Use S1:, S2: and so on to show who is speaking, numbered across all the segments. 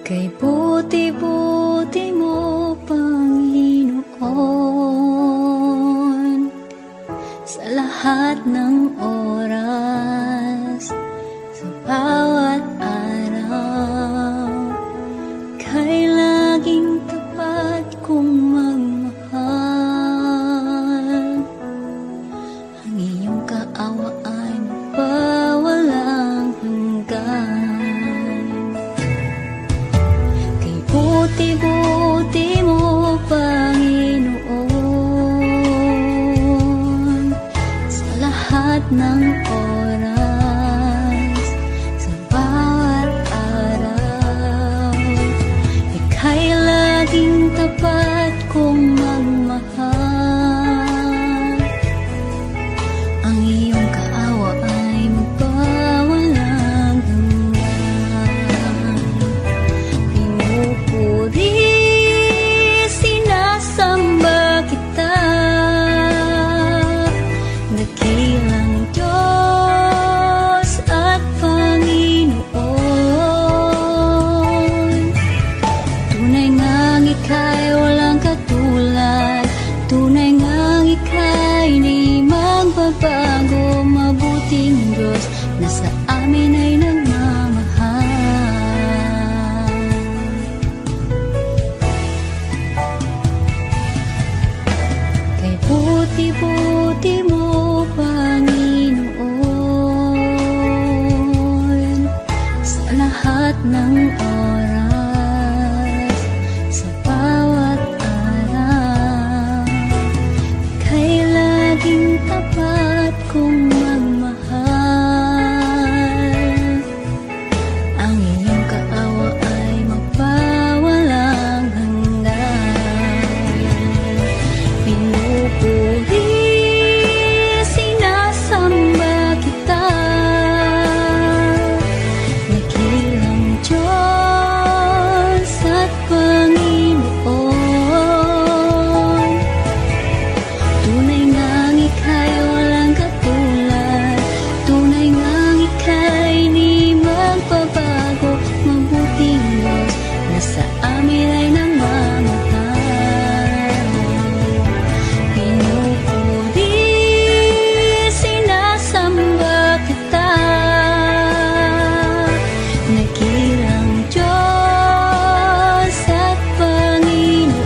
S1: Kay buti-buti mo, Panginoon, sa lahat ng oras, sa bawat araw, kay laging tapat kong magmahal. Ang iyong kaawa ay mapawalang hanggan. Buti-buti mo, Panginoon, sa lahat ng oras, sa bawat araw, ika'y laging tapat kong magmahal. Ang iyong kaawa ay magpawalang hanggan. Pinupuri, sinasamba kita, dakilang Diyos at Panginoon. Tunay ngang ika'y walang katulad, tunay ngang ika'y di magbabago. Mabuting Diyos na sa amin ay nagmamahal. Kay buti-buti mo, Panginoon, sa lahat ng oras, sa bawat araw, kay laging tapat kong magmahal. Ang iyong kaawa ay magpawalang hanggan. Pinupuri, sinasamba kita, dakilang Diyos at Panginoon. Tunay ngang ika'y walang katulad, tunay ngang ika'y di magbabago. Mabuting Diyos na sa amin ay nagmamahal. Pinupuri, sinasamba kita, dakilang Diyos at Panginoon.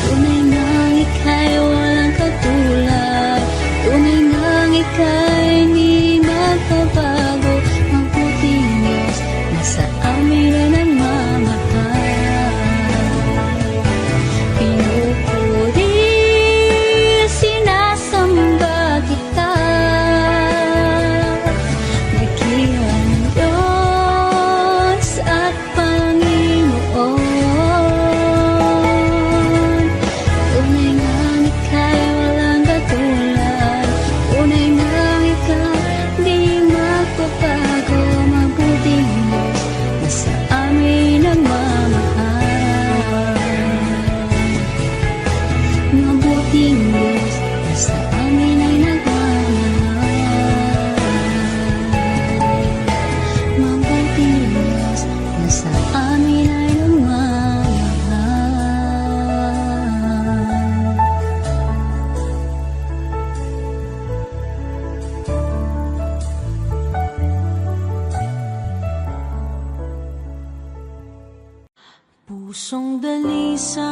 S1: Tunay ngang ika'y walang katulad, tunay ngang ika'y di magbabago. Mabuting Diyos na sa amin ay nagmamahal. Pinupuri, sinasamba kita, dakilang Diyos at Panginoon. Tunay ngang ika'y walang katulad, tunay ngang ika'y di magbabago. Mabuting Diyos na sa amin nagmamahal. Mabuting Diyos na sa amin ay nagmamahal. Mabuting Diyos na sa amin ay nagmamahal.
S2: Pusong dalisay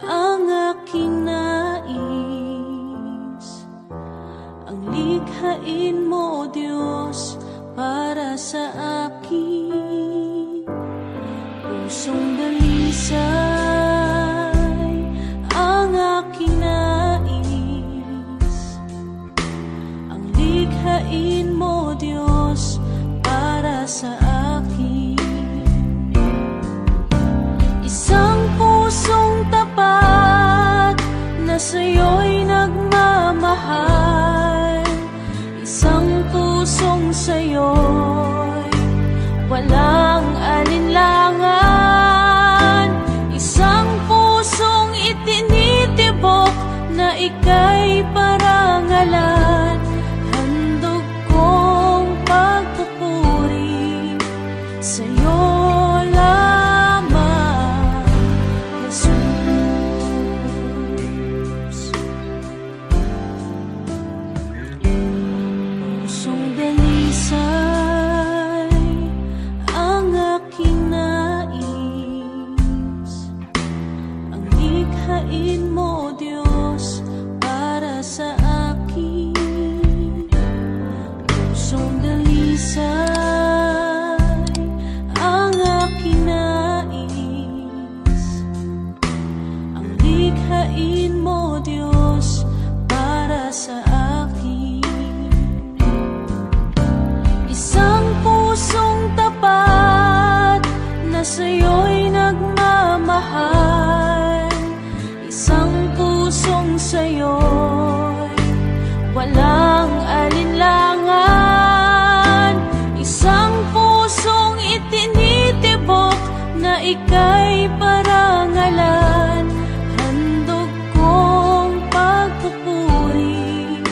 S2: ang aking nais, ang likhain mo, Diyos, para sa akin. Pusong dalisay ang aking nais, ang likhain mo, Diyos, para sa akin. Isang pusong tapat na sa'yo'y nagmamahal, isang pusong sa'yo'y walang alinlangan, isang pusong itinitibok na ika'y parangalan. Handog kong pag sa akin. Pusong dalisay ang aking nais. Ang likhain mo, Diyos, para sa akin. Isang pusong tapat na sa'yo'y nagmamahal. Isang pusong sa'yo'y walang alinlangan. Isang pusong itinitibok na ika'y parangalan. Handog kong pagpupuri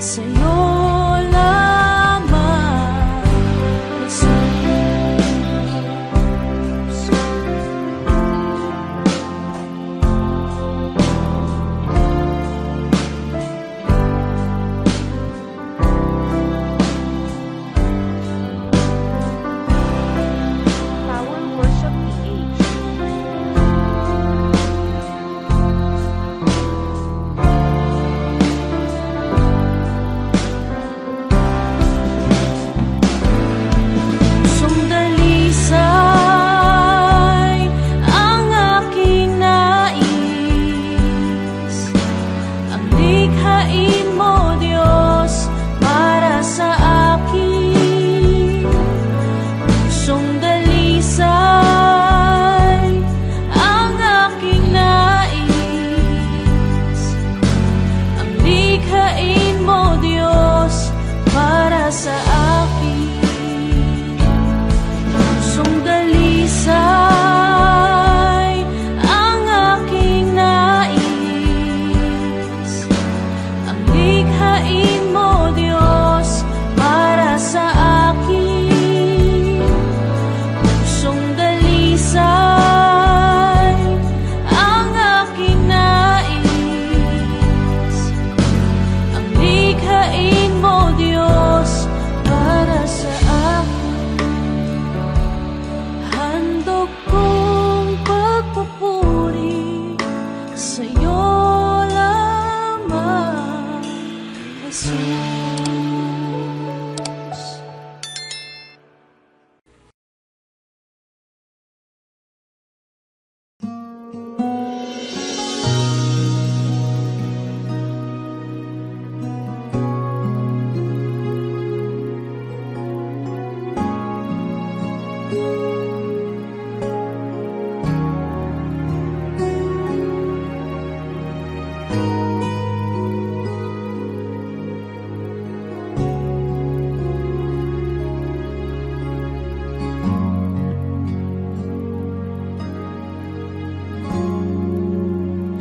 S2: sa'yo lamang, Jesus.
S3: Power Worship PH.
S2: Pusong dalisay ang aking nais. Ang likhain mo, Diyos, para sa akin. Pusong dalisay ang aking nais. Ang likhain mo, Diyos, para sa akin. Pusong dalisay ang aking nais. Ang likhain mo, Diyos, para sa akin. Pusong dalisay ang aking nais. Ang likhain mo, Diyos, para sa akin. Handog kong pagpupuri sa'yo lamang, Jesus.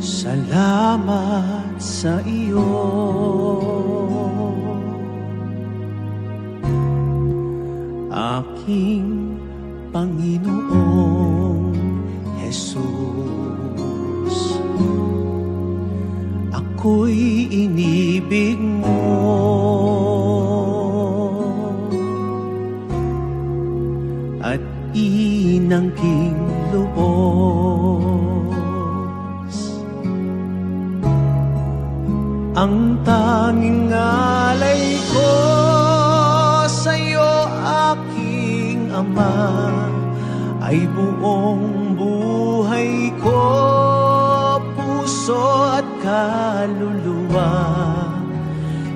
S4: Salamat sa iyo, aking Panginoong Jesus. Ako'y inibig mo at inangking lubos. Ang tanging alay ko sa'yo, aking Ama, ay buong buhay ko, puso at kaluluwa.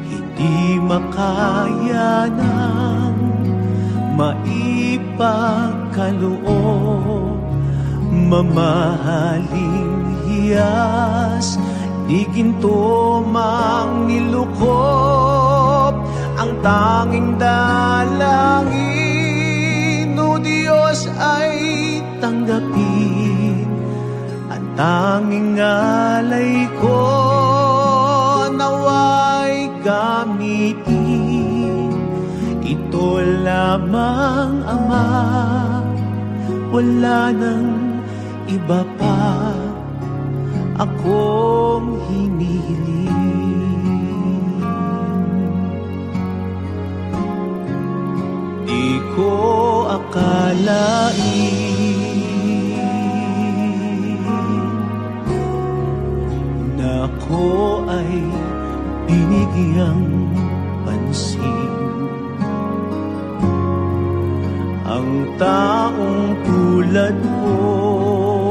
S4: Hindi makaya ng maipagkaloob, mamahaling hiyas, di ginto mang nilukop. Ang tanging dalangin, o Diyos, ay tanggapin. Ang tanging alay ko, naway gamitin. Ito lamang, Ama, wala nang iba pa akong hinihiling. Di ko akalain na ako ay binigyang pansin. Ang taong tulad ko'y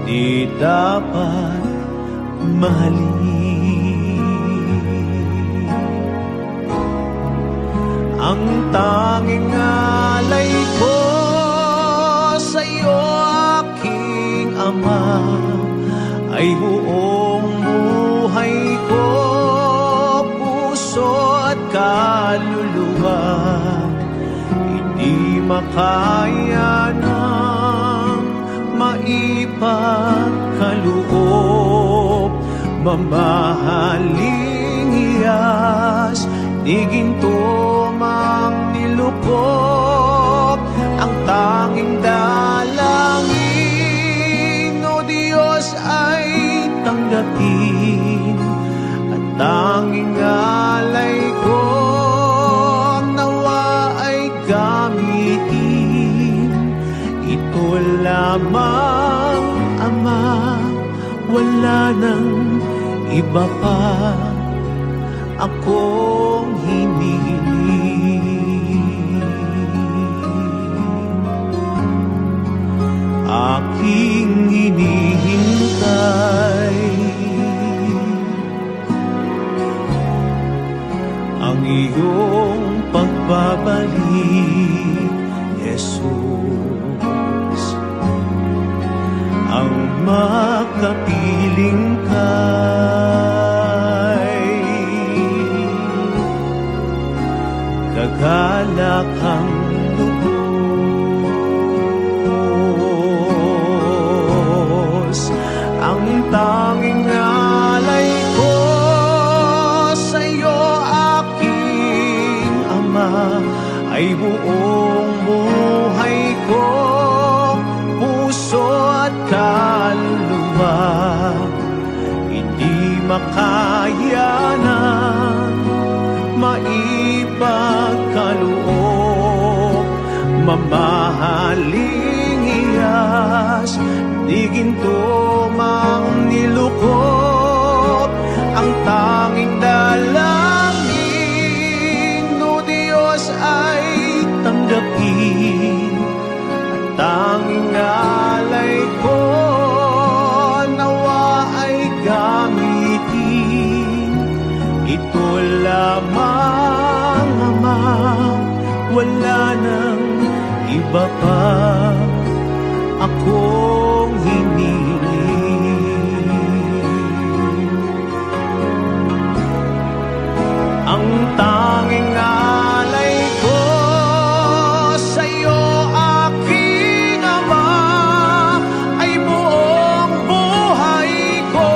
S4: di dapat mahalin. Ang tanging alay ko sa'yo, aking Ama, ay buong buhay ko, puso at kaluluwa. Hindi makaya ng maipagkaloob, mamahaling hiyas, di ginto mang nilukop. Ang tanging dalangin, O Diyos, ay tanggapin, at tanging alay ko nawa ay gamitin. Ito lamang, Ama, wala nang iba pa akong hinihiling. Aking hinihintay ang iyong pagbabalik, Jesus. Ang makapiling kay kagalakang lubos. Ang tanging alay ko sa'yo, aking Ama, ay buong buhay ko, puso at kaluluwa. Hindi makaya ng maipagkaloob, mamahaling hiyas, di ginto mang nilukop. Ang tanging dalangin, O Diyos, ay tanggapin, at tanging alay ko nawa ay gamitin. Ito lamang, Ama, wala nang iba pa akong hinihiling. Ang tanging alay ko sa'yo, aking Ama, ay buong buhay ko,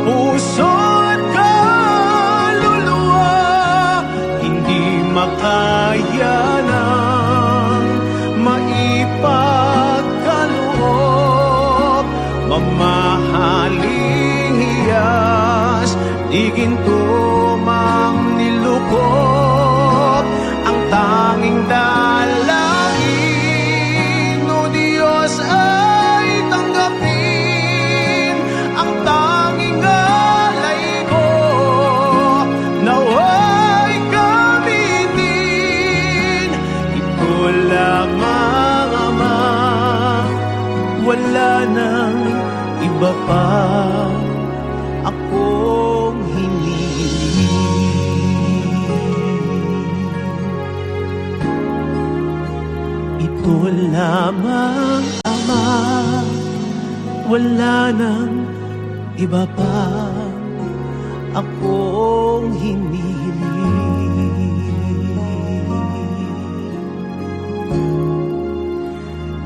S4: puso at kaluluwa. Hindi makaya ng maipagkaloob, mamahaling hiyas, di ginto mang nilukop. Ang tanging dalangin, O Diyos, ay tanggapin. Ang tanging alay ko nawa'y gamitin. Ito lamang, Ama, wala nang iba pa akong hinihiling. Ito lamang, Ama, wala nang iba pa akong hinihiling.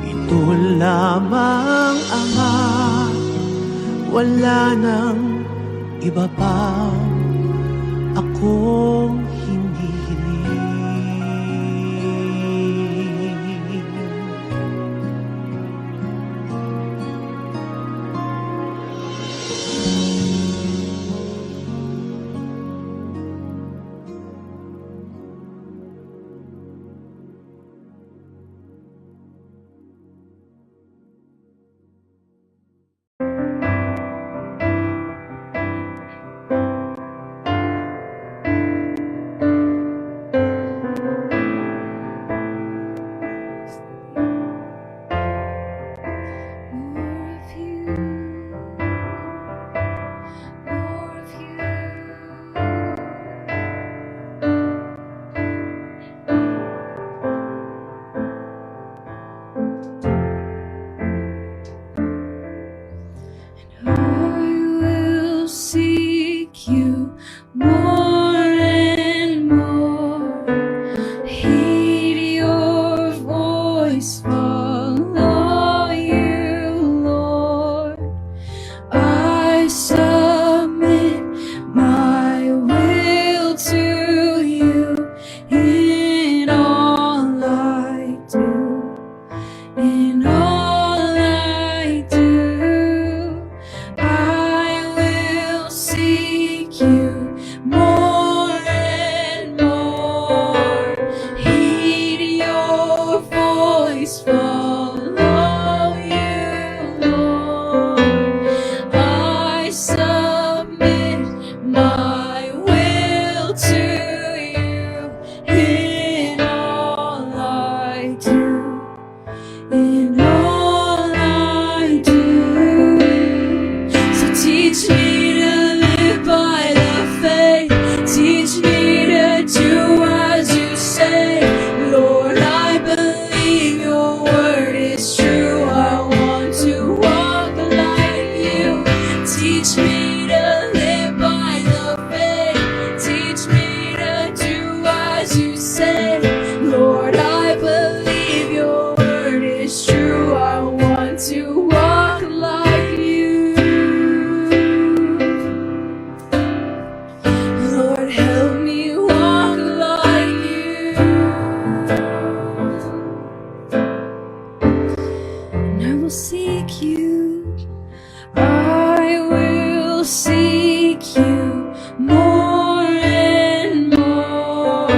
S4: Ito lamang, Ama, wala nang iba pa akong hinihiling.
S2: I will seek you more and more.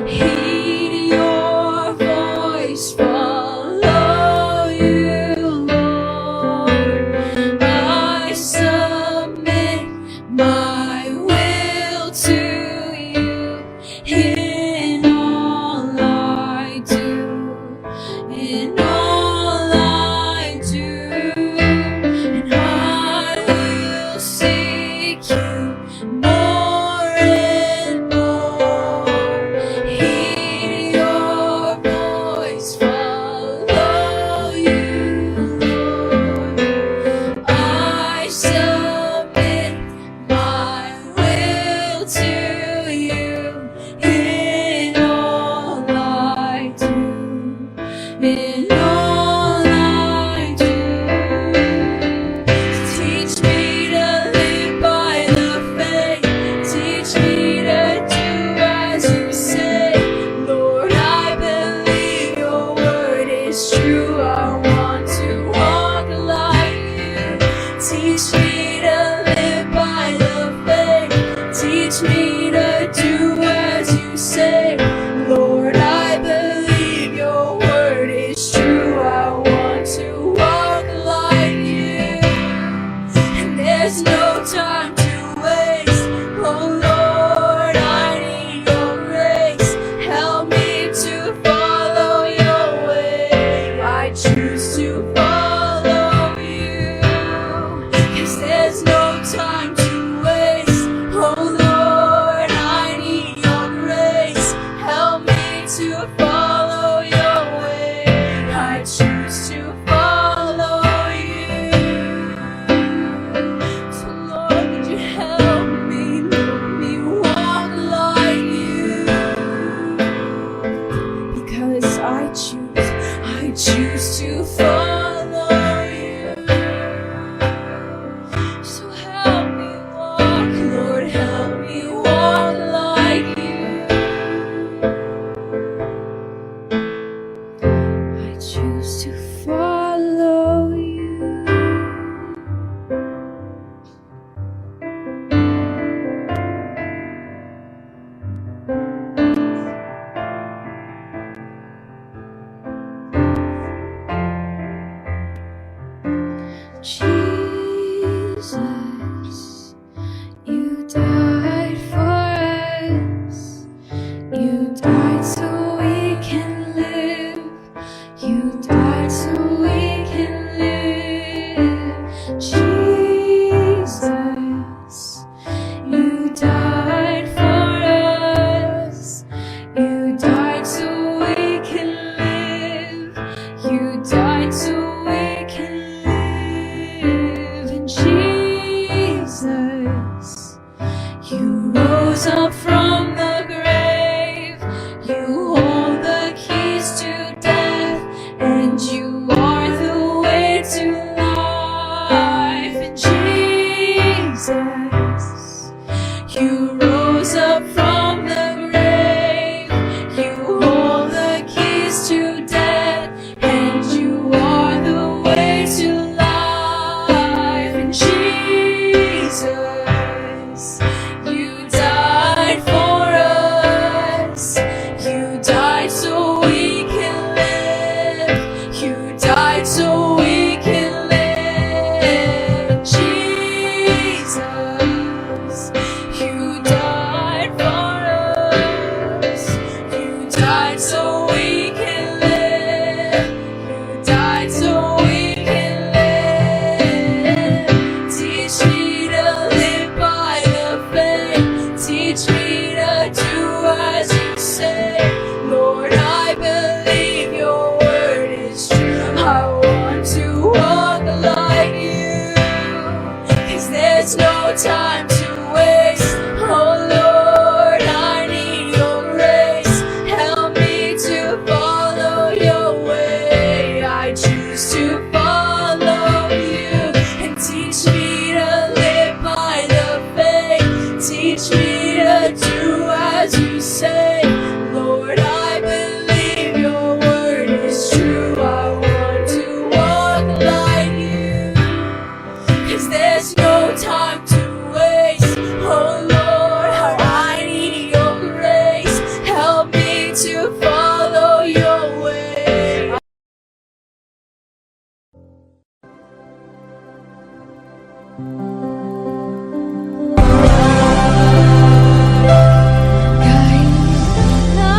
S2: Heed your voice, follow you, Lord. I submit my will to you in all I do, in all I do. And I will seek you more and more. Heed your voice, follow you, Lord. I submit my will to you in all I do, in all I do. Teach me to live by the faith. Teach me to do as you say. Lord, I believe your word is true. I want to walk like you. Teach me to live by the faith. Teach me to do as you say. Lord, I believe your word is true. I want to walk like you. And there's no time to waste. Oh Lord, I need your grace. Help me to follow your way. I choose to follow you. 'Cause there's no time to waste. Oh Lord, I need your grace. Help me to follow your way. I choose to follow you. So Lord, would you help me walk like you? Because I choose to follow you. So help me walk, Lord, help me walk like you. I choose to follow you. Jesus, you died for us. You died so we can live. You died so we can live. Jesus, you died for us. You died so we can live. You died so we can live. And Jesus, you rose up from the grave. You hold the keys to death, and you are the way to life. And Jesus, you rose up from the grave. You hold the keys to death, and you are the way to life. And Jesus, you died for us. You died so we can live. You died so we can live. Jesus, you died for us. You died so we can live. You died so we can live. Teach me to live by the faith. Teach me to do as you say. Lord, I believe your word is true. I want to walk like you. 'Cause there's no time to waste. Oh Lord, I need your grace. Help me to follow your way. I choose to follow you. And teach me to live by the faith. Teach me to do as you say. Lord, I believe your word is true. I want to walk like you. 'Cause there there's no time to waste. Oh Lord, how I need your grace. Help me to follow your way.
S1: Kahit na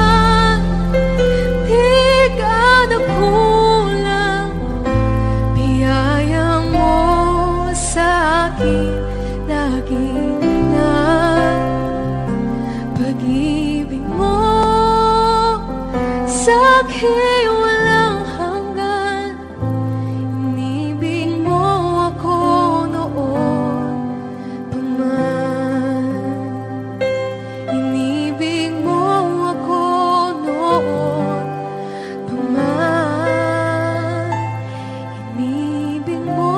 S1: di ka nagkulang, biyaya mo sa akin lagi na. Pag-ibig mo sa akin walang hanggan. Inibig mo ako noon pa man. Inibig mo ako noon pa man. Inibig mo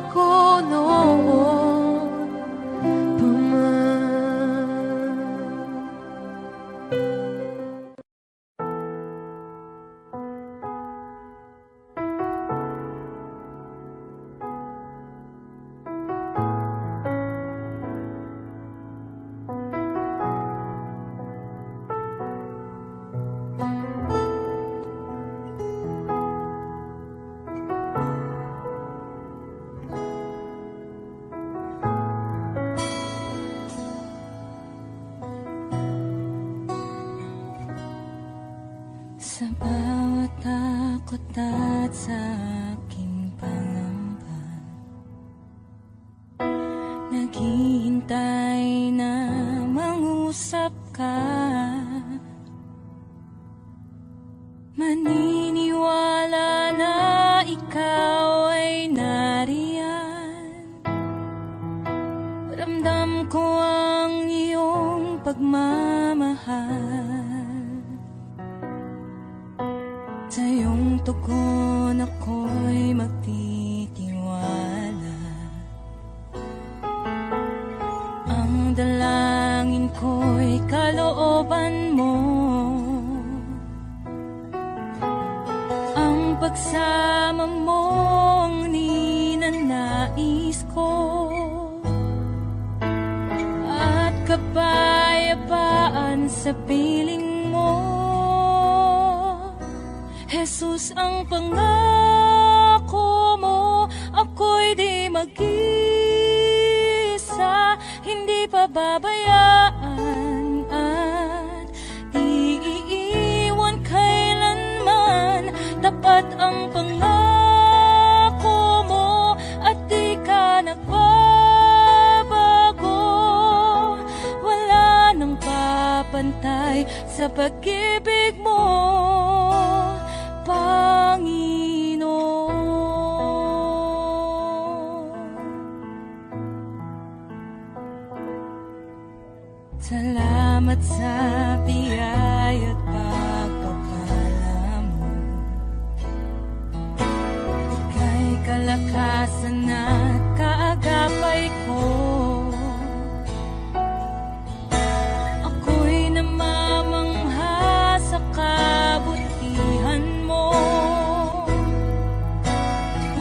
S1: ako noon pa man. Sa bawat takot at sa aking pangamba, naghihintay na mangusap ka. Maniniwala na ikaw ay nariyan. Ramdam ko ang iyong pagmamahal. Sa iyong tugon ako'y magtitiwala. Ang dalangin ko'y kalooban mo. Ang pagsama mo ang ninanais ko. At kapayapaan sa piling mo. Jesus, ang pangako mo, ako'y di mag-isa, hindi pababayaan at di iiwan kailanman. Tapat ang pangako mo at di ka nagbabago. Wala nang papantay sa pag-ibig mo, Panginoon. Salamat sa biyaya at pagpapala mo. Ika'y kalakasan at kaagapay ko. Ako'y namamangha sa kabutihan mo.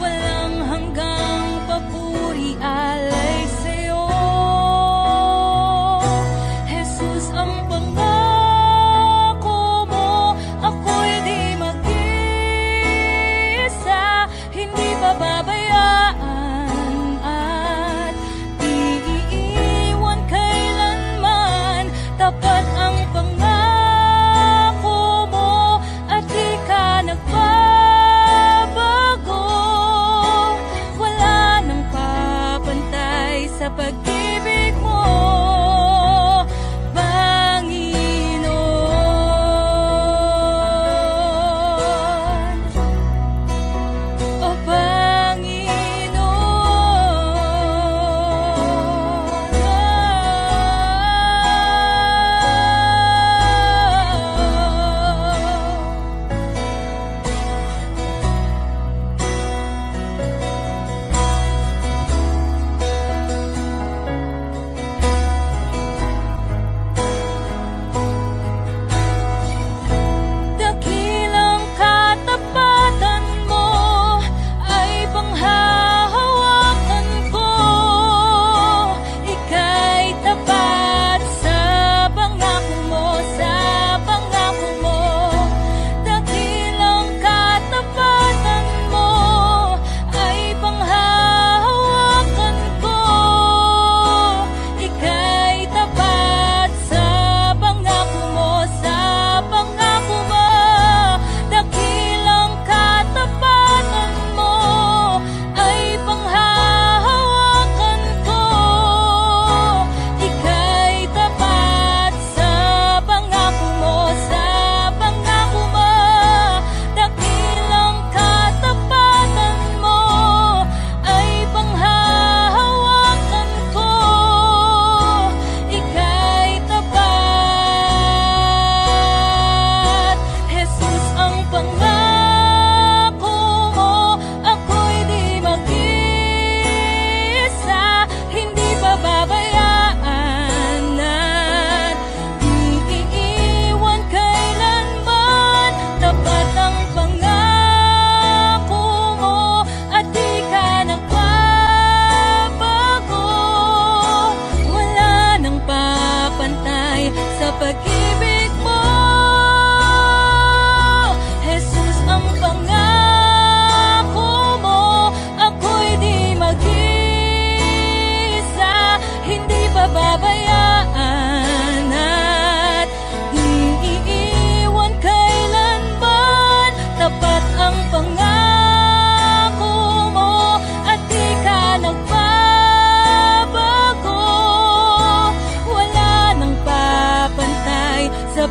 S1: Walang hanggang papuri alay sa'yo. Jesus, ang pangako mo, ako'y di mag-isa, hindi pababayaan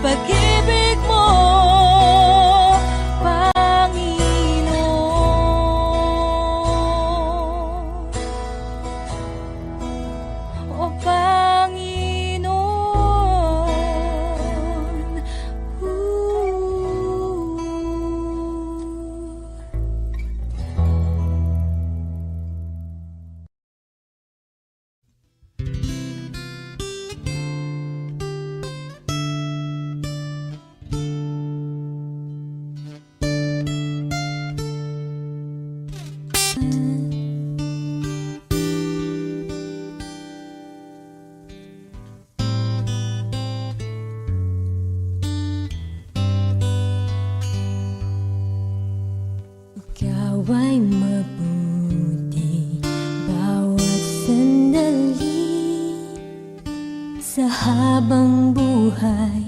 S2: pag-ibig mo, Panginoon. O Panginoon. Ikaw ay mabuti bawat sandali, sa habang buhay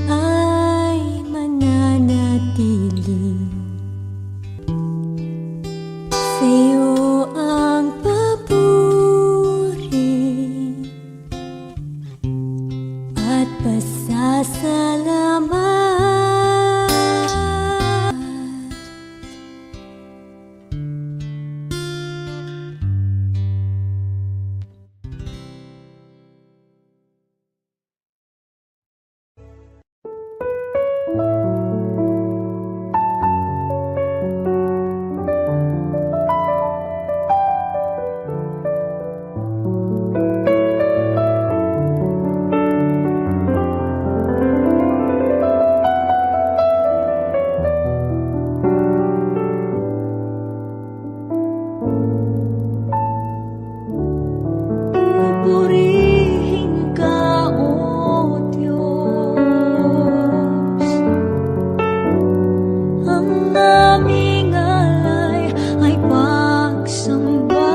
S2: ay mananatili. Sa'yo ang papuri at pasasalamat. Purihin ka, O Diyos. Ang aming alay ay pagsamba,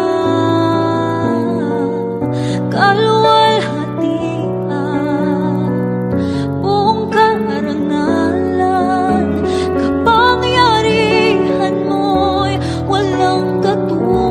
S2: kaluwalhatian, buong karangalan, kapangyarihan mo'y walang katulad.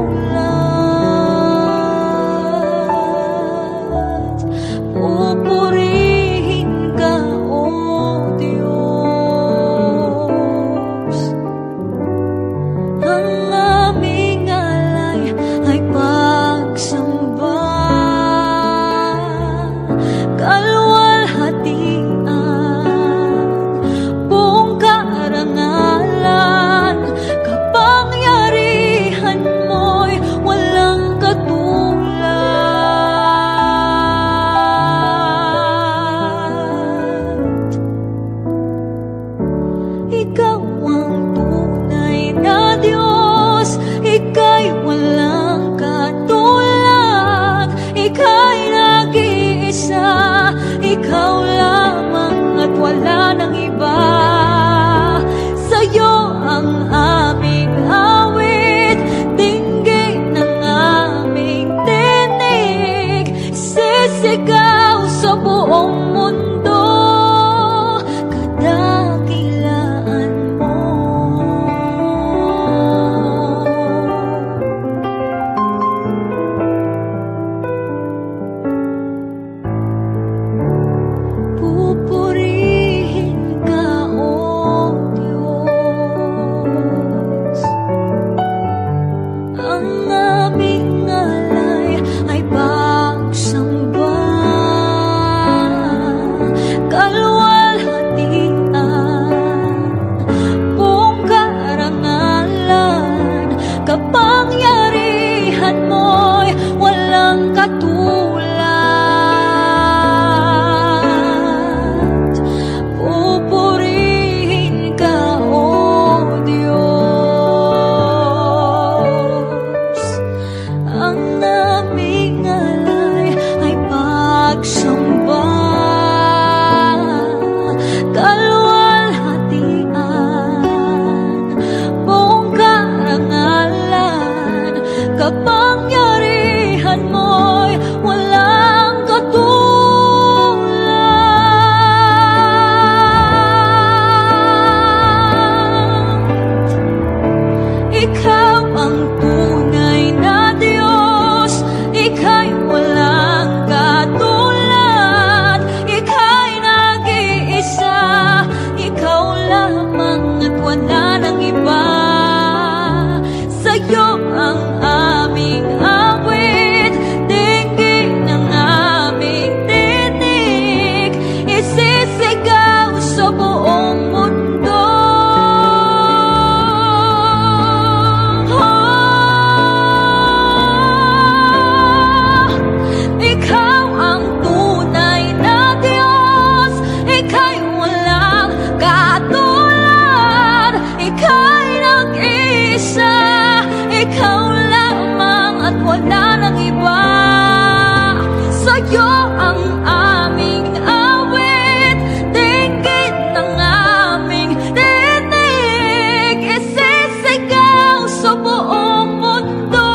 S2: sa'yo ang aming awit, dinggin ng aming tinig, isisigaw sa buong mundo.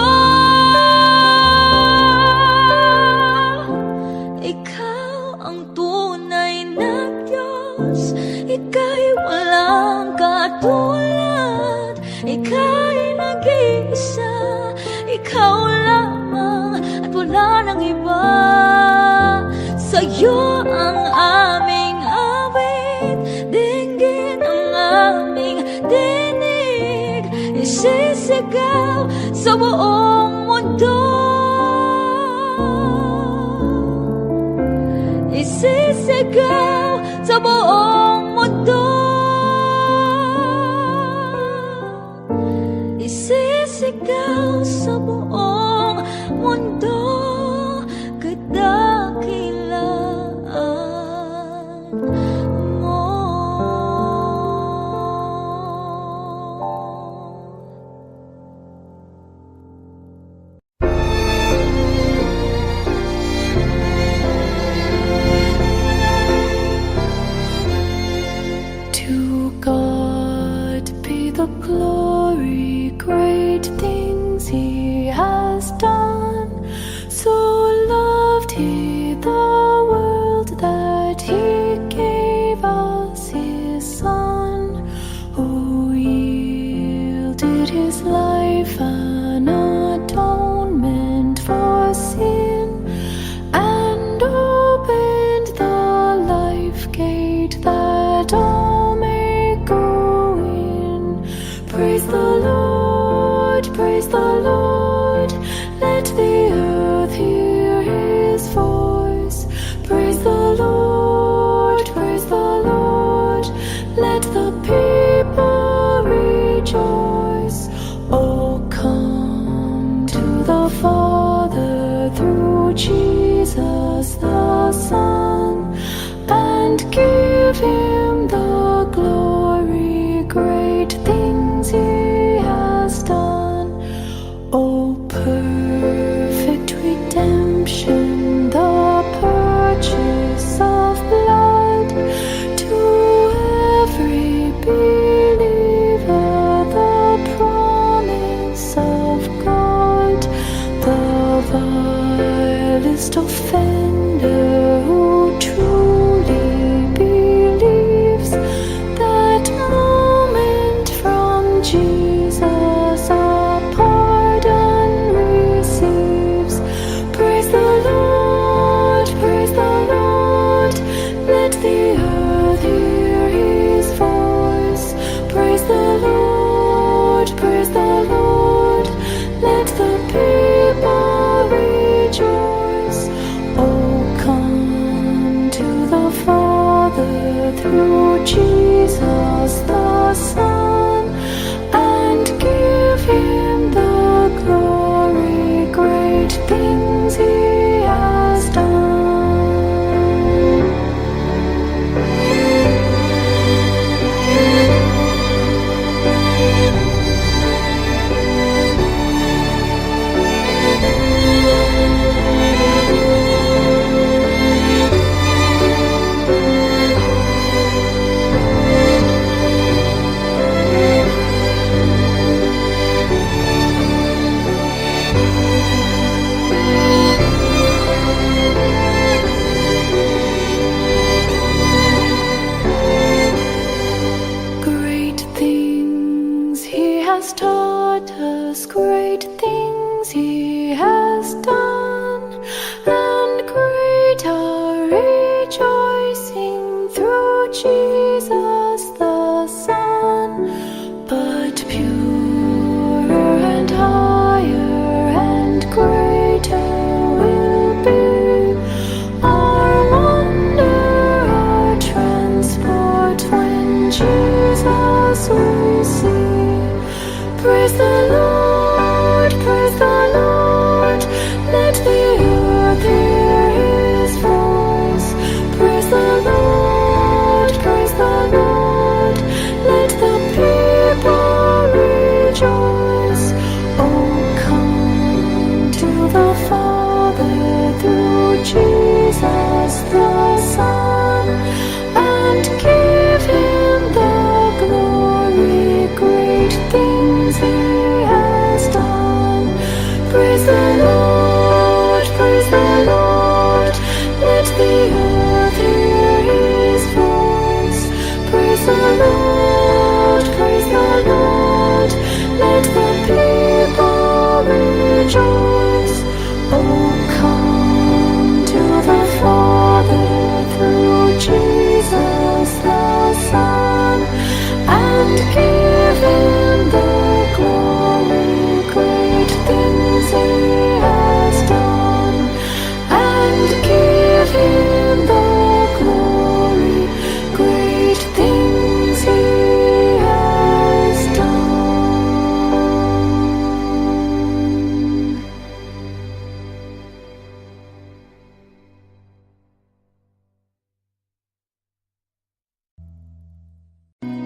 S2: Ikaw ang tunay na Diyos, ika'y walang katulad, ika'y nag-iisa, ikaw lamang at wala nang iba. Sa'yo ang aming awit, dinggin ang aming dinig, isisigaw sa buong mundo. Isisigaw sa buong mundo. Isisigaw sa buong mundo, kadakilaan mo.
S5: To God be the glory, great things He has done. So loved He the world that He gave us His Son, who yielded His life an atonement for sin, and opened the life gate that all may go in. Praise the Lord, praise the Lord, let the earth hear His voice. Praise the Lord, let the people rejoice. Oh, come to the Father through Jesus the Son, and give Him the glory, great things He has done. Oh, perfect redemption, the purchase of blood, to every believer the promise of God. The vilest offender who truly believes, that moment from Jesus a pardon receives. Praise the Lord, let the earth hear His voice. Praise the Lord, let the people rejoice. Oh, come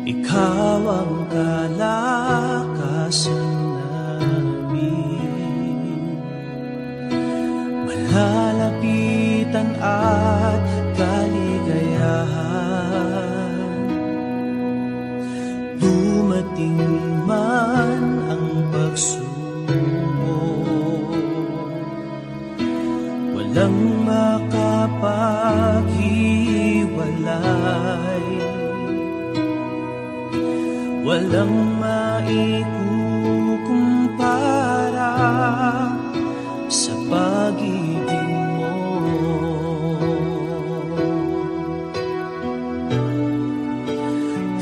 S4: Ikaw ang kalakasan namin, malalapitan at kaligayahan. Dumating man ang pagsubok, walang makapaghiwalay, walang maikukumpara sa pag-ibig mo.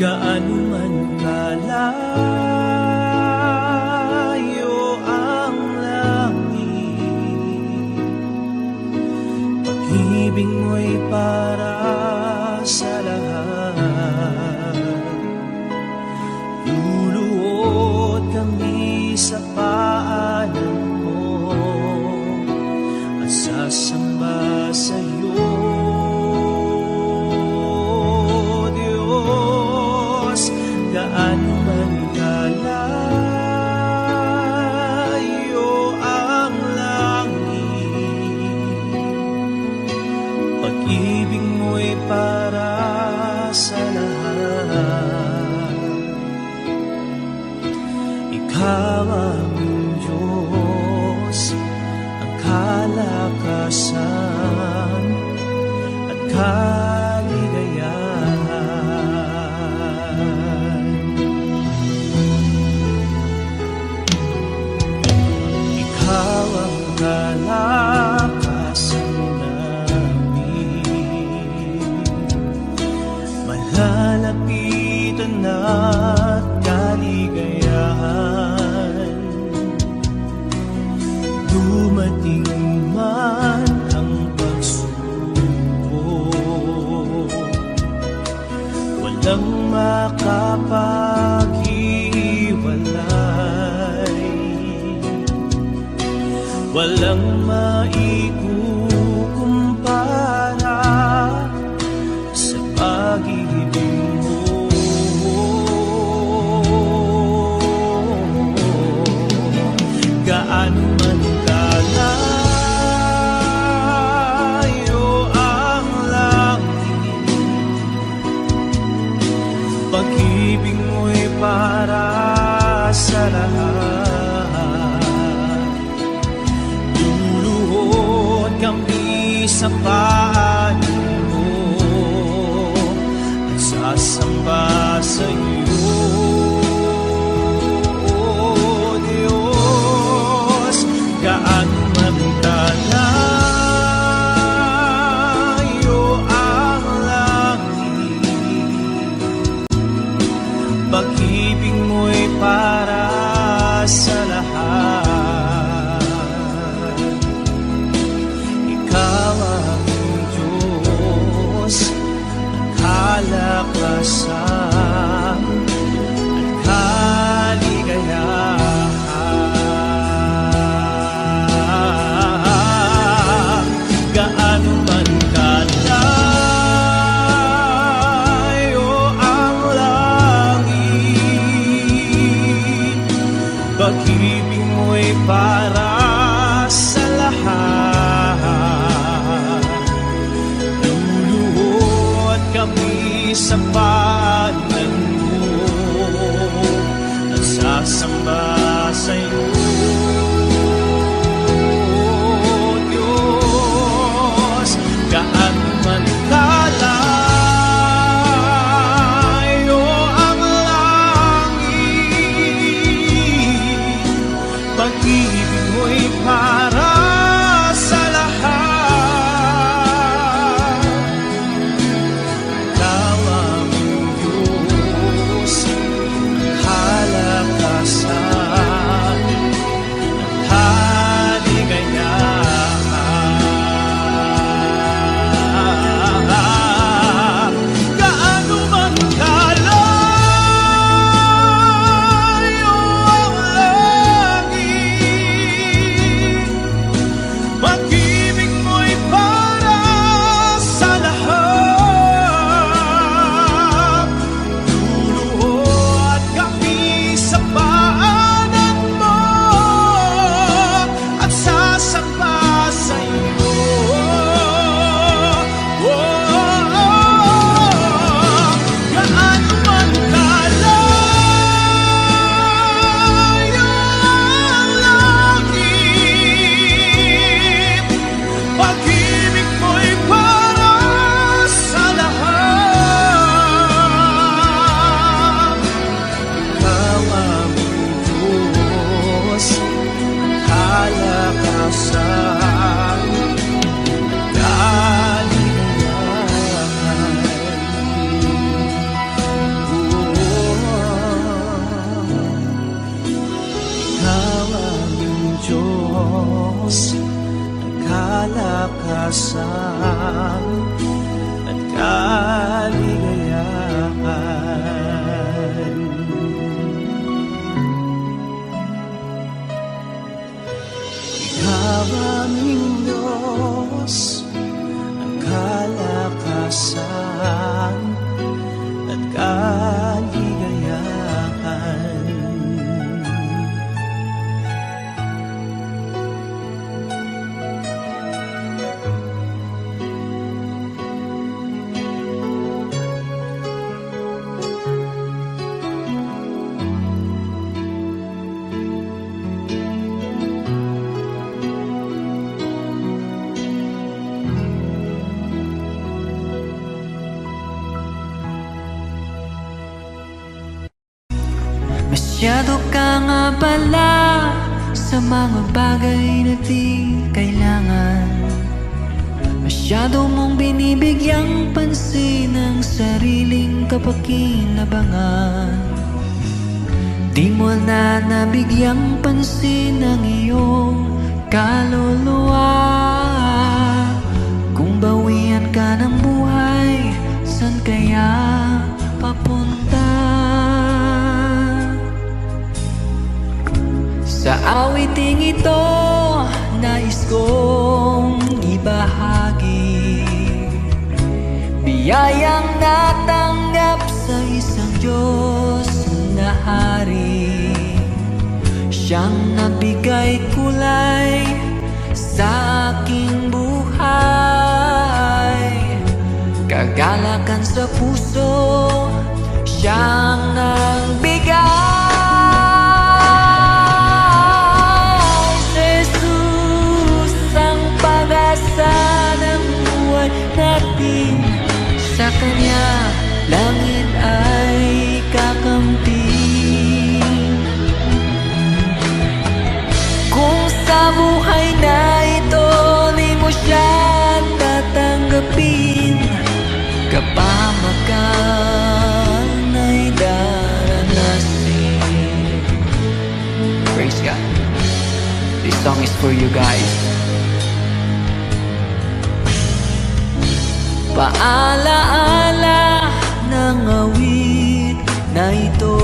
S4: Gaano man kalayo ang langit, pag-ibig mo'y para sa lahat. Luluhod kami sa paanan mo at sasamba sa'yo, Diyos. Gaano man kalayo ang langit, pag-ibig mo'y para sa lahat. Ikaw aming Diyos, ang kalakasan at kaligayahan. Ikaw ang kalakasan namin, malalapitan at kaligayahan. Dumating man ang pagsubok, walang makapaghiwalay, walang maikukumpara sa pag-ibig mo. Gaano man kalayo ang langit, pag-ibig mo'y para sa lahat. Luluhod kami sa paanan mo at sasamba sa'yo, gaano man kalayo ang langit, pag-ibig mo'y para sa lahat. Ikaw ang Diyos, ang kalakasan at kaligayahan. Gaano man kalayo ang langit, pag-ibig mo'y para sa lahat. Luluhod kami sa paanan mo at sasamba sa'yo, Diyos. Gaano man kalayo ang langit, pag-ibig mo'y para sa lahat. Ikaw ang kalakasan at kaligayahan. Ikaw aming Diyos, ang kalakasan at kaligayahan.
S6: Masyado ka nga pala sa mga bagay na di kailangan. Masyado mong binibigyang pansin ang sariling kapakinabangan. Di mo na nabigyang pansin ang iyong kaluluwa. Kung bawian ka ng buhay, san kaya papunta? Sa awiting ito, nais kong ibahagi biyayang natanggap sa isang Diyos na hari. Siyang nabigay kulay sa aking buhay, kagalakan sa puso, siyang nagbigay. Sa Kanya, langit ay kakampi. Kung sa buhay na ito di mo siya tatanggapin, kapahamakan ay daranasin. Praise God. This song is for you guys. Paalaala ng awit na ito,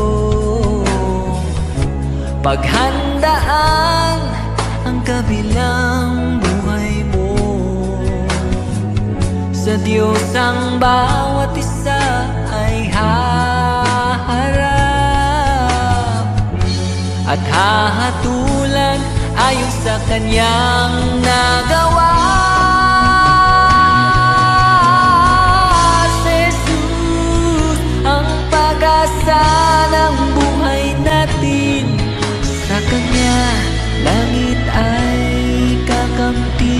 S6: paghandaan ang kabilang buhay mo. Sa Diyos ang bawat isa ay haharap at hahatulan ayon sa Kanyang nagawa. Ng buhay natin, sa Kanya langit ay kakampi.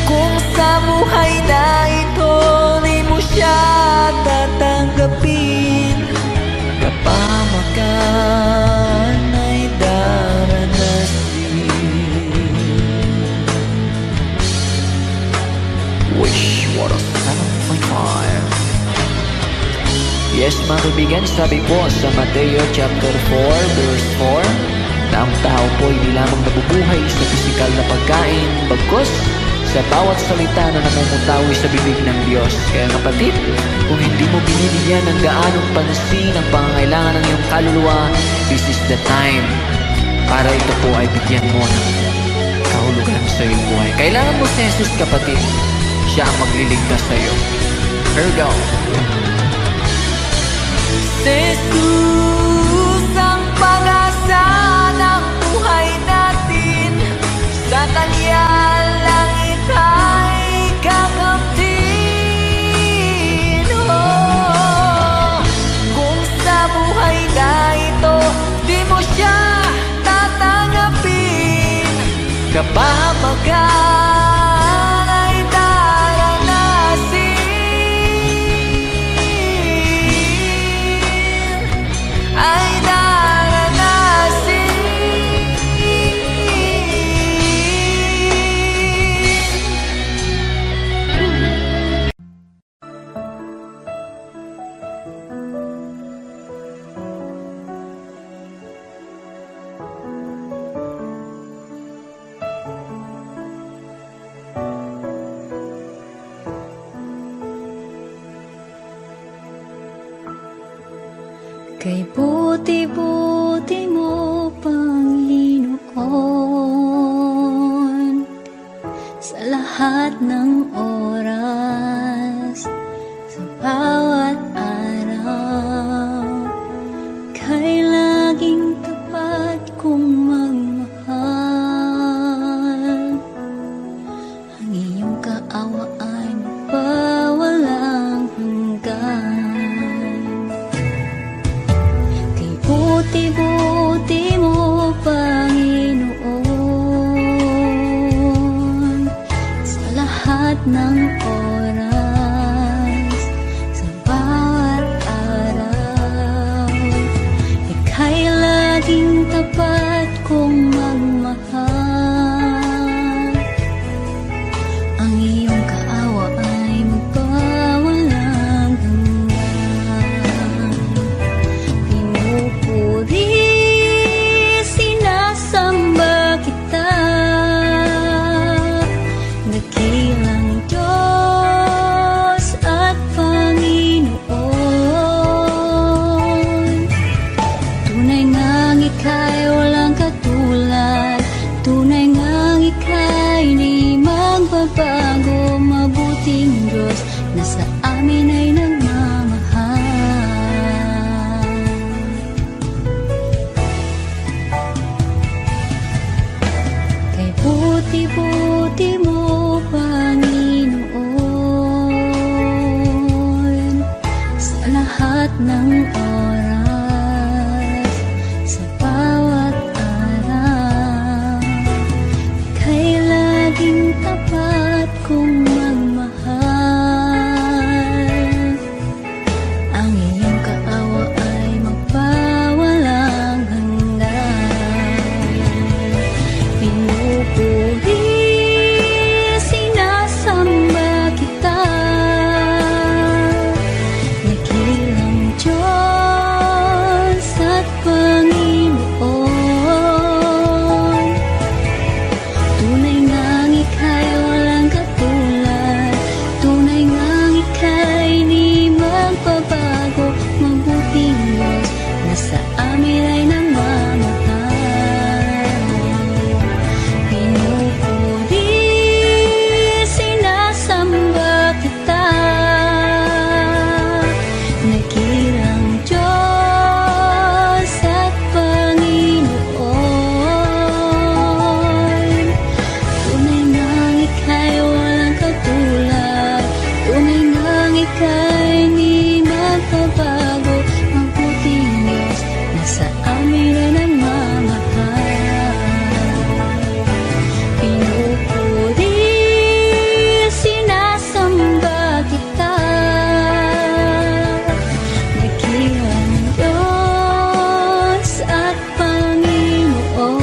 S6: Kung sa buhay na ito di mo siya tatanggapin, kapahamakan ay daranasin. Wish what a 7.5. Yes, mga kaibigan, sabi po sa Mateo chapter 4 verse 4 na ang tao po ay di lamang nabubuhay sa pisikal na pagkain, bagkus sa bawat salita na namumutawi sa bibig ng Diyos. Kaya kapatid, kung hindi mo binibigyan ng gaanong pansin ang pangangailangan ng iyong kaluluwa, this is the time para ito po ay bigyan mo ng kahulugan sa iyong buhay. Kailangan mo si Jesus, kapatid. Siya ang magliligtas sa iyo. Here we go. Jesus ang pag-asa ng buhay natin, sa Kanya langit ay kakamtin. Oh, kung sa buhay na ito di mo siya tatanggapin, kapahamakan ay daranasin. Ay daranasin.
S1: Kay buti-buti mo, Panginoon, sa lahat ng oras, sa bawat araw, kay laging tapat kong magmahal. Ang iyong kaawa ay magpawalang hanggan. Kay buti-buti mo, Panginoon, sa lahat ng oras, sa bawat araw, ika'y laging tapat kong magmahal. Ang iyong kaawa ay magpawalang hanggan. Pinupuri, sinasamba kita, dakilang Diyos at Panginoon. Tunay ngang ika'y walang katulad, tunay ngang ika'y di magbabago. Mabuting Diyos na sa amin ay nagmamahal. Kay buti-buti mo, Panginoon, sa lahat ng oras, sa bawat araw, kay laging tapat kong magmahal. Ang iyong kaawa ay magpawalang hanggan. Pinupuri, sinasamba kita, dakilang Diyos at Panginoon. Tunay ngang ika'y walang katulad, tunay ngang ika'y di magbabago. Mabuting Diyos na sa amin ay nagmamahal. Pinupuri, sinasamba kita, dakilang Diyos at Panginoon. Tunay ngang ika'y walang katulad, tunay ngang ika'y di magbabago. Mabuting Diyos na sa amin ay nagmamahal. Pinupuri, sinasamba kita, dakilang Diyos at Panginoon.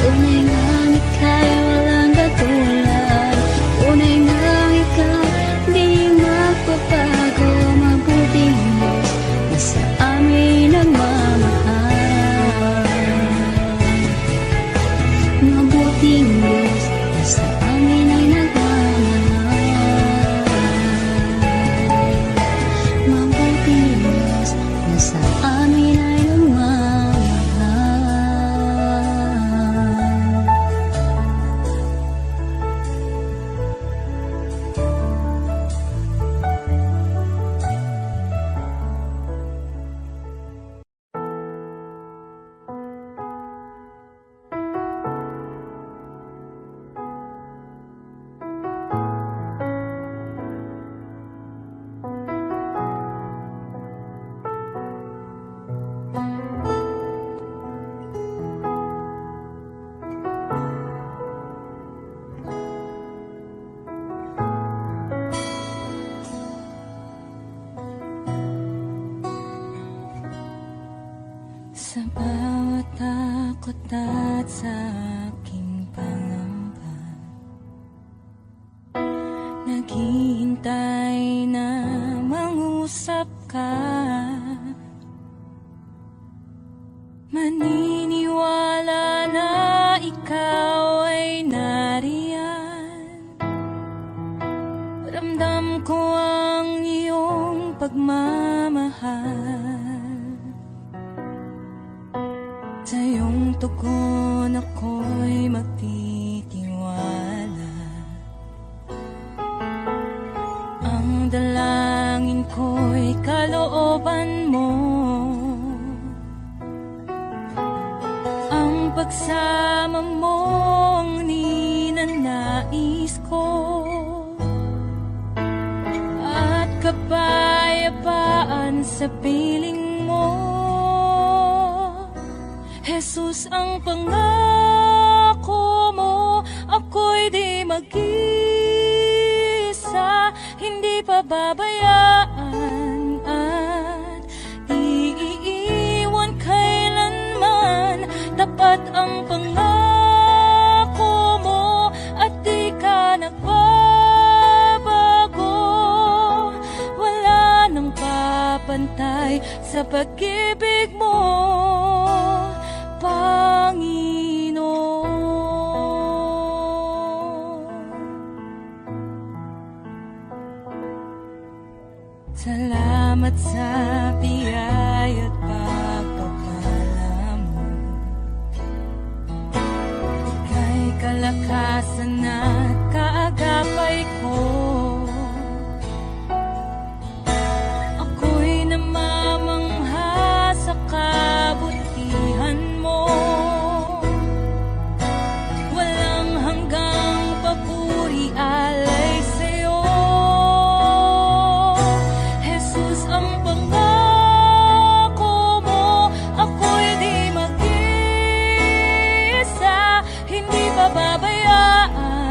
S1: Tunay ngang ika'y walang katulad, tunay ngang ika'y di magbabago. Mabuting Diyos na sa amin nagmamahal. Mabuting Diyos na sa amin ay nagmamahal. Mabuting Diyos na sa amin ay nagmamahal. Sa bawat takot at sa aking pangamba, naghihintay na mangusap ka. Maniniwala na ikaw ay nariyan. Ramdam ko ang iyong pagmamahal.
S2: iyong tugon ako'y magtitiwala. Ang dalangin ko'y kalooban mo, ang pagsama mo ang ninanais ko, at kapayapaan sa piling mo. Jesus, ang pangako mo, ako'y di mag-isa, hindi pababayaan at iiwan kailanman. Tapat ang pangako mo at di ka nagbabago. Wala nang papantay sa pag-ibig mo, Panginoon. Salamat sa biyaya at pagpapala mo. Ika'y kalakasan at kaagapay ko. Ako'y namamangha sa kabutihan mo. Walang hanggang papuri alay sa'yo. Jesus, ang pangako mo, ako'y di mag-isa, hindi pababayaan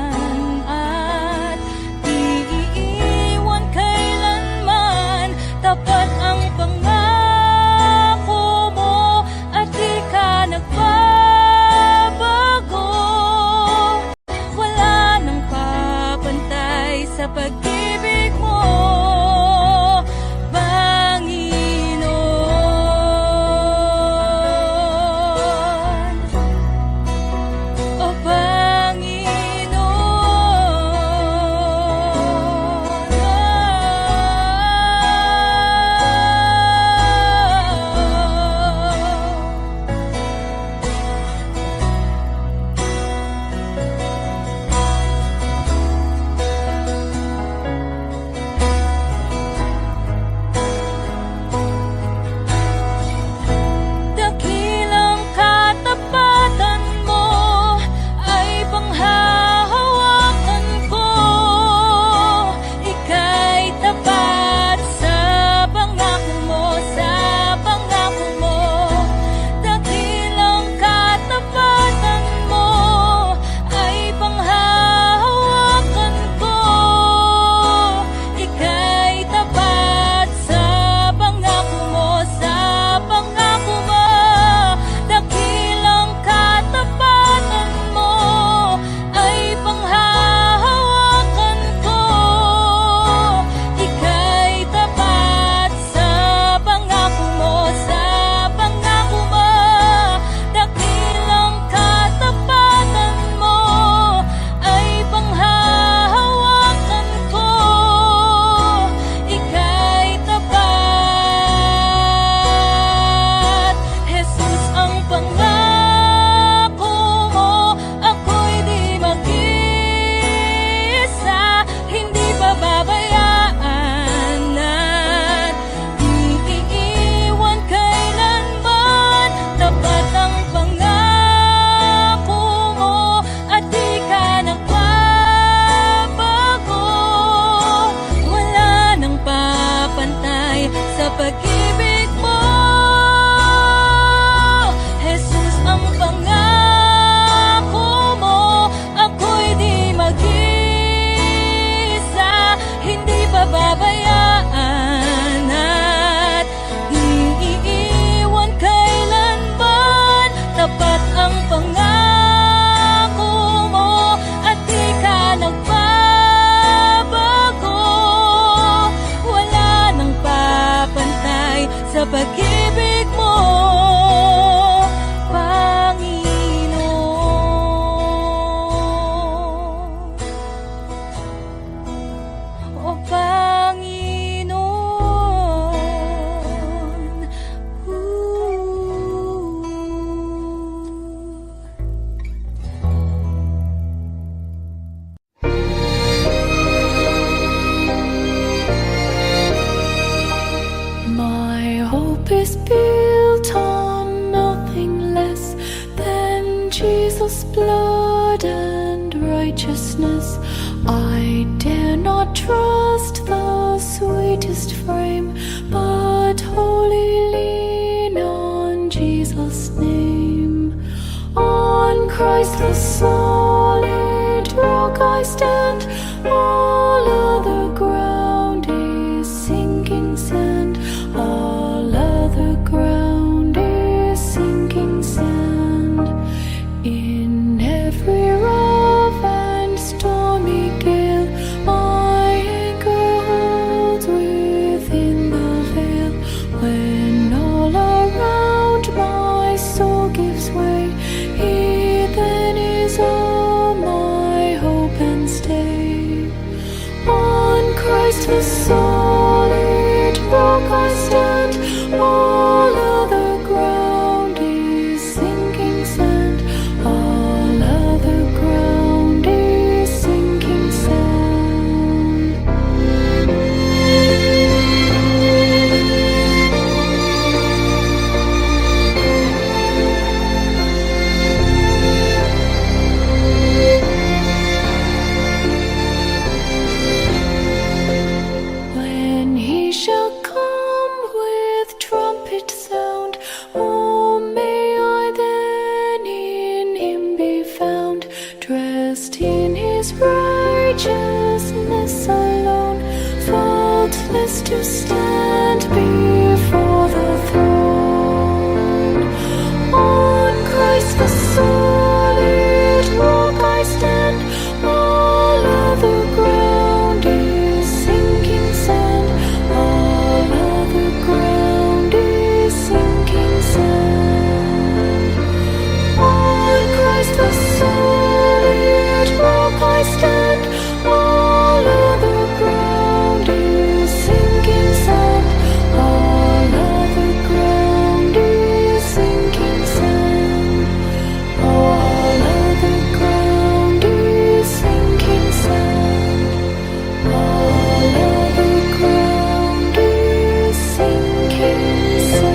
S5: Jesus' blood and righteousness, I dare not trust the sweetest frame, but wholly lean on Jesus' name. On Christ the solid rock I stand, all other ground is sinking sand, all other ground is sinking sand. In every rough and stormy gale, my anchor holds within the veil. When all around my soul gives way, He then is all my hope and stay. On Christ the solid rock I stand, all other ground is sinking sand, all other ground is sinking sand. When He shall come with trumpet sound, oh, may I then in Him be found, dressed in His righteousness alone, faultless to stand before the throne. On Christ the solid rock I stand, all other ground is sinking sand, all other ground is sinking sand. On Christ the solid rock I stand, all other ground is sinking sand, all other ground is sinking sand, all other ground is sinking sand, all other ground is sinking sand.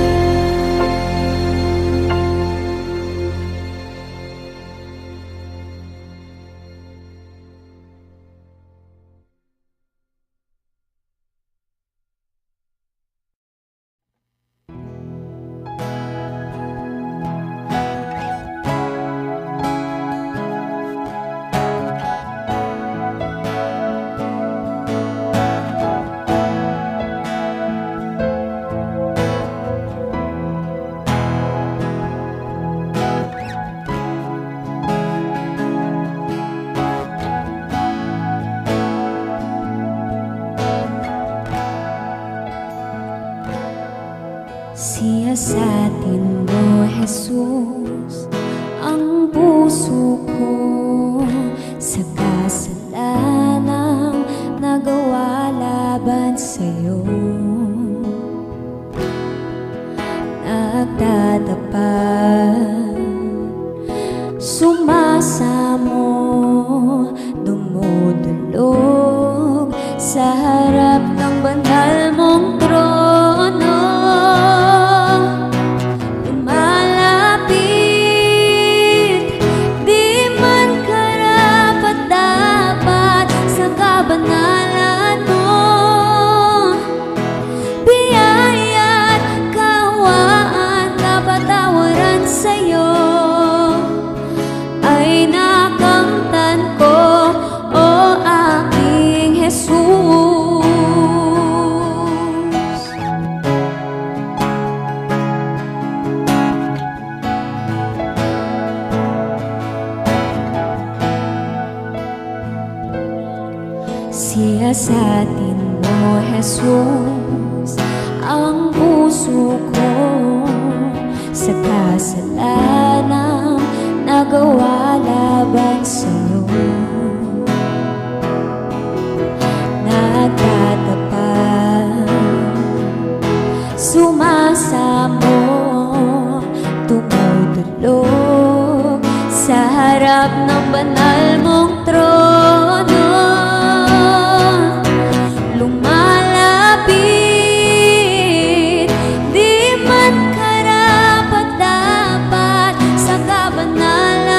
S1: Siya sa atin mo, Jesus, ang puso ko sa kasalanang nagawa laban sa'yo. Nagtatapat, sumasamo, dumudulog sa harap ng banal mong trono. Lumalapit, di man karapat-dapat sa kabanalan mo. Biyaya't kawaan, kapatawaran sa'yo ay nakamtan ko, o aking Jesus. Siya sa atin mo, Jesus, ang puso ko sa kasalanang nagawa laban sa'yo. Nagtatapat, sumasamo, tumutulog sa harap ng banal mong trono. Lumalapit, di man karapat-dapat sa kabanalan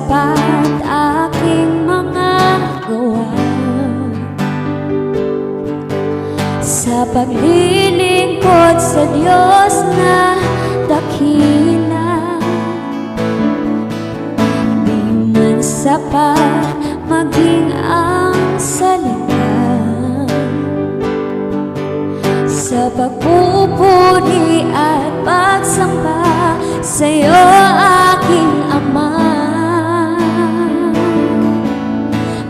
S5: sapat aking mga gawa sa paglilingkod sa Diyos na dakila. Di man sapat maging ang salita sa pagpupuri at pagsamba sa'yo, aking Ama.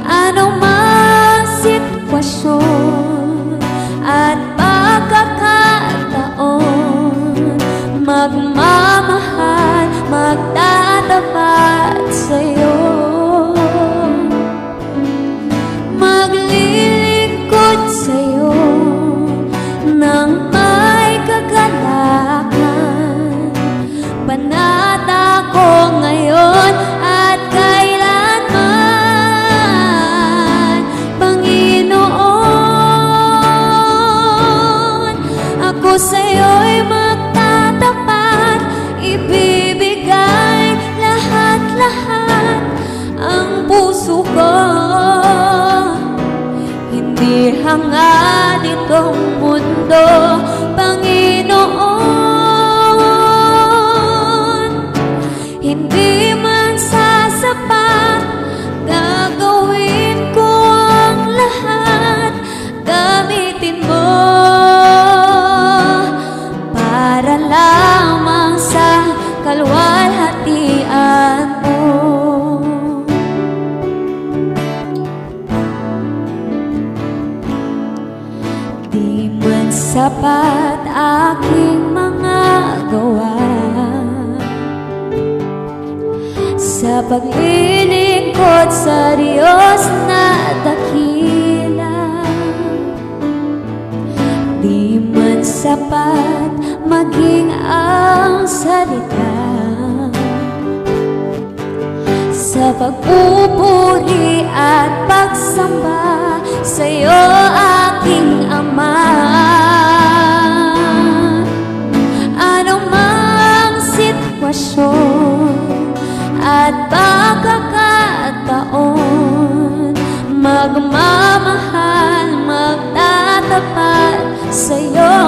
S5: Ano man sitwasyon at pagkakataon, magmamahal, magtatapat sa'yo, maglilingkod sa'yo nang may kagalakan. Panata ko ngayon at kailanman, Panginoon. Ako sa'yo'y magtatapat, ibibigay lahat-lahat ang puso ko. Hindi hangad itong mundo, Panginoon. Hindi man sasapat, gagawin ko ang lahat. Gamitin mo para lamang sa kaluwalhatian mo. Di man sapat aking mga gawa sa paglilingkod sa Diyos na dakila. Di man sapat maging ang salita sa pagpupuri at pagsamba sa'yo, aking Ama. Ano mang sitwasyon at pagkakataon, magmamahal, magtatapat sa'yo,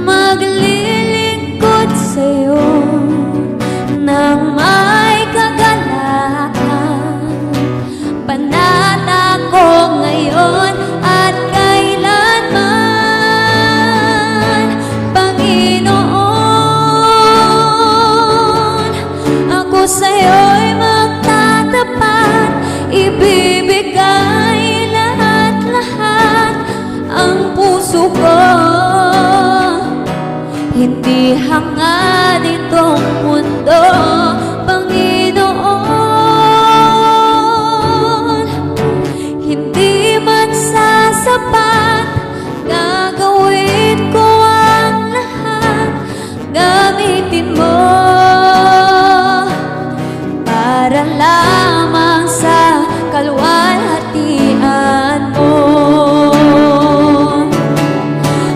S5: maglilingkod sa'yo nang may kagalakan. Panata ko ngayon at kailanman, Panginoon. Ako sa'yo'y magtatapat, ibibigay lahat-lahat ang puso ko. Hindi hangad itong mundo, Panginoon. Hindi man sasapat, gagawin ko ang lahat. Gamitin mo para lamang sa kaluwalhatian mo.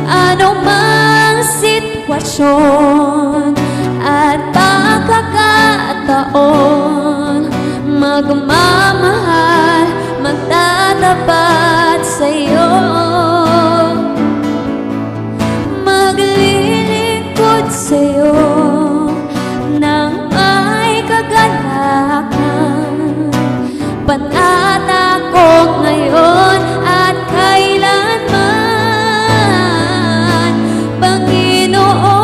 S5: Ano mang sitwasyon at pagkakataon, magmamahal, magtatapat sa'yo, maglilingkod sa'yo nang may kagalakan. Panata ko ngayon at kailanman, Panginoon.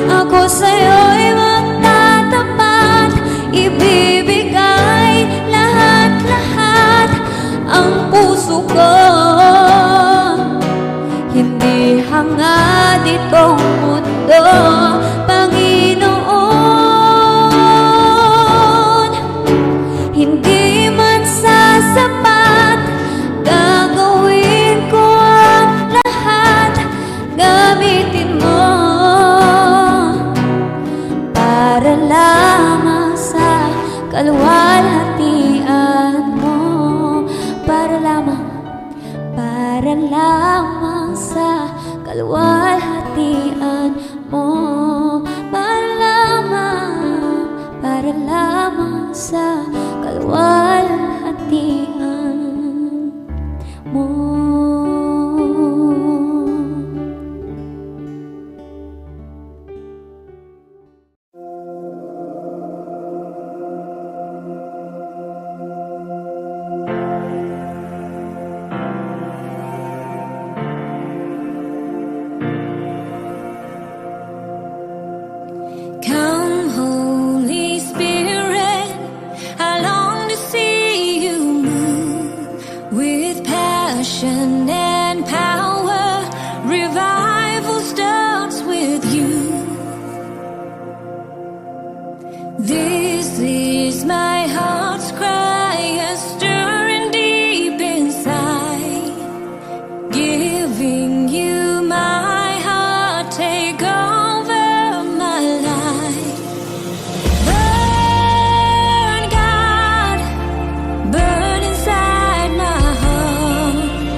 S5: Ako sa'yo'y magtatapat, ibibigay lahat-lahat ang puso ko. Hindi hangad itong mundo, Panginoon. Hindi man sasapat, gagawin ko ang lahat. Gamitin mo para lamang sa kaluwalhatian mo. Para lamang sa kaluwalhatian mo.
S1: lamang sa kaluwalhatian mo.
S2: Come, Holy Spirit, I long to see you move with passion and power. Revival starts with you. This is my heart's cry, a stirring deep inside, giving you my heart. Take over my life. Burn, God, burn inside my heart.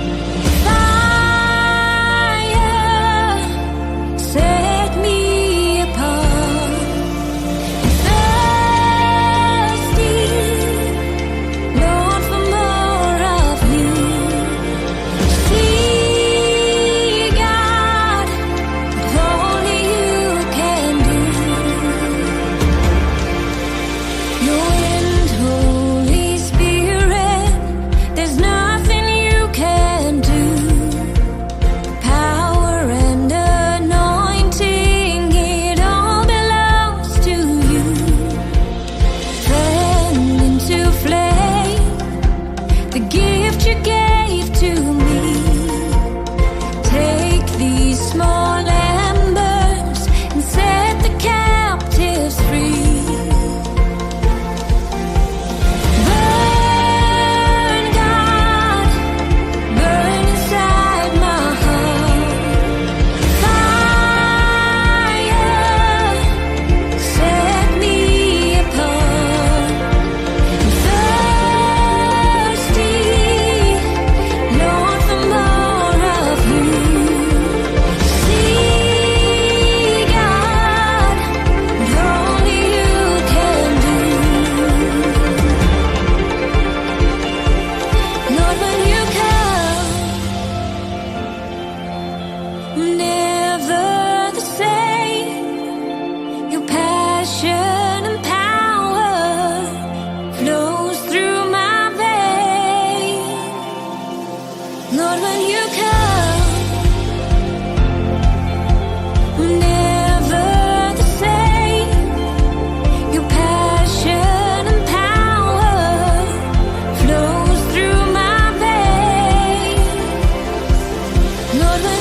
S2: Fire, set me apart. Thirsty, Lord, for more of you. See, God, what only you can do. Your wind, Holy Spirit, there's nothing you can do. Power and anointing, it all belongs to you. Fan into flame the gift you gave to me. Take these small embers and set the captives free. Burn, God, burn inside my heart. Fire, set me apart. Thirsty, Lord, for more of you. See, God, what only you can do. Lord, when you come, never the same. Your passion and power flows through my veins. Lord, when you come, never the same. Your passion and power flows through my veins. Lord, when